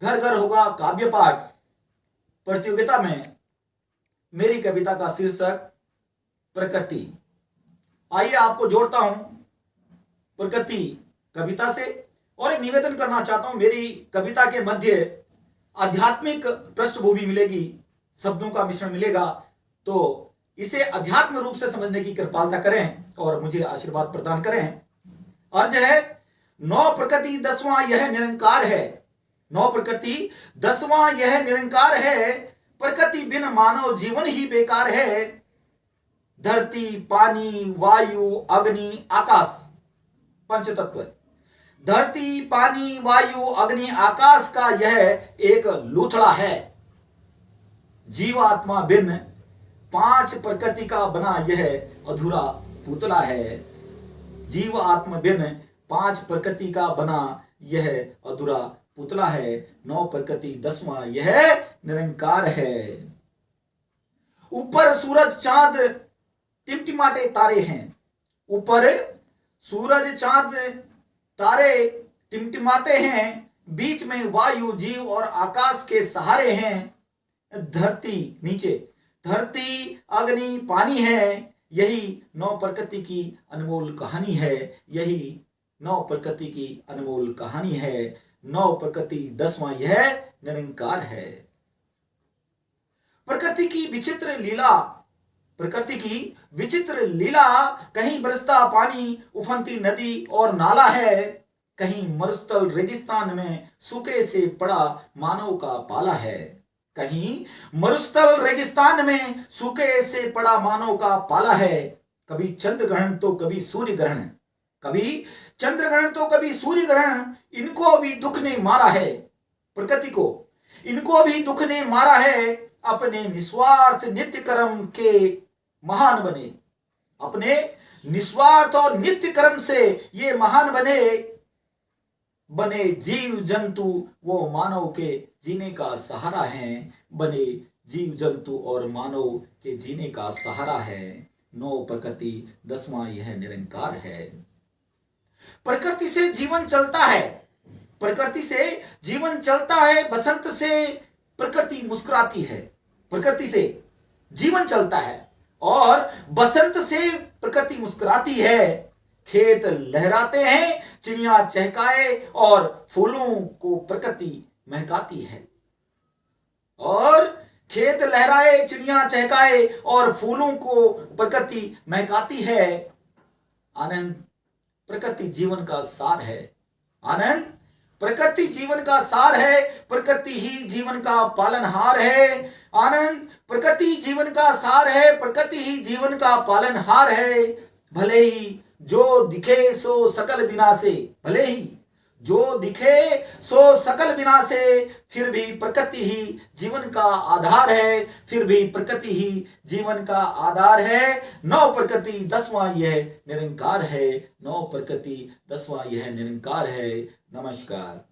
घर घर होगा काव्य पाठ प्रतियोगिता में मेरी कविता का शीर्षक प्रकृति। आइए आपको जोड़ता हूं प्रकृति कविता से और एक निवेदन करना चाहता हूं। मेरी कविता के मध्य आध्यात्मिक पृष्ठभूमि मिलेगी, शब्दों का मिश्रण मिलेगा, तो इसे अध्यात्म रूप से समझने की कृपालता करें और मुझे आशीर्वाद प्रदान करें। अर्ज है, नौ प्रकृति दसवां यह निरंकार है। नौ प्रकृति दसवां यह निरंकार है। प्रकृति बिन मानव जीवन ही बेकार है। धरती, पानी, वायु, अग्नि, आकाश, पंचतत्व। धरती, पानी, वायु, अग्नि, आकाश का यह एक लूथड़ा है। जीवात्मा बिन पांच प्रकृति का बना यह अधूरा पुतला है। जीव आत्मा बिन पांच प्रकृति का बना यह अधूरा पुतला है। नौ प्रकृति दसवां यह निरंकार है। ऊपर सूरज चांद टिमटिमाते तारे हैं। ऊपर सूरज चांद तारे टिमटिमाते हैं। बीच में वायु, जीव और आकाश के सहारे हैं। धरती नीचे, धरती, अग्नि, पानी है। यही नौ प्रकृति की अनमोल कहानी है। यही नौ प्रकृति की अनमोल कहानी है। नौ प्रकृति दसवां यह निरंकार है। प्रकृति की विचित्र लीला, प्रकृति की विचित्र लीला। कहीं बरसता पानी, उफनती नदी और नाला है। कहीं मरुस्थल रेगिस्तान में सूखे से पड़ा मानव का पाला है। कहीं मरुस्थल रेगिस्तान में सूखे से पड़ा मानव का पाला है। कभी चंद्र ग्रहण तो कभी सूर्य ग्रहण, कभी चंद्र ग्रहण तो कभी सूर्य ग्रहण। इनको भी दुख ने मारा है, प्रकृति को इनको भी दुख ने मारा है। अपने निस्वार्थ नित्य कर्म के महान बने। अपने निस्वार्थ और नित्य कर्म से ये महान बने। बने जीव जंतु वो मानव के जीने का सहारा हैं। बने जीव जंतु और मानव के जीने का सहारा है। नौ प्रकृति दसवां यह निरंकार है। प्रकृति से जीवन चलता है। प्रकृति से जीवन चलता है। बसंत से प्रकृति मुस्कुराती है। प्रकृति से जीवन चलता है और बसंत से प्रकृति मुस्कुराती है। खेत लहराते हैं, चिड़िया चहकाए और फूलों को प्रकृति महकाती है। और खेत लहराए, चिड़िया चहकाए और फूलों को प्रकृति महकाती है। आनंद प्रकृति जीवन का सार है। आनंद प्रकृति जीवन का सार है। प्रकृति ही जीवन का पालनहार है। आनंद प्रकृति जीवन का सार है। प्रकृति ही जीवन का पालनहार है। भले ही जो दिखे सो सकल विनाशे, भले ही जो दिखे सो सकल विनाशे, फिर भी प्रकृति ही जीवन का आधार है। फिर भी प्रकृति ही जीवन का आधार है। नौ प्रकृति दसवां यह निरंकार है। नौ प्रकृति दसवां यह निरंकार है। नमस्कार।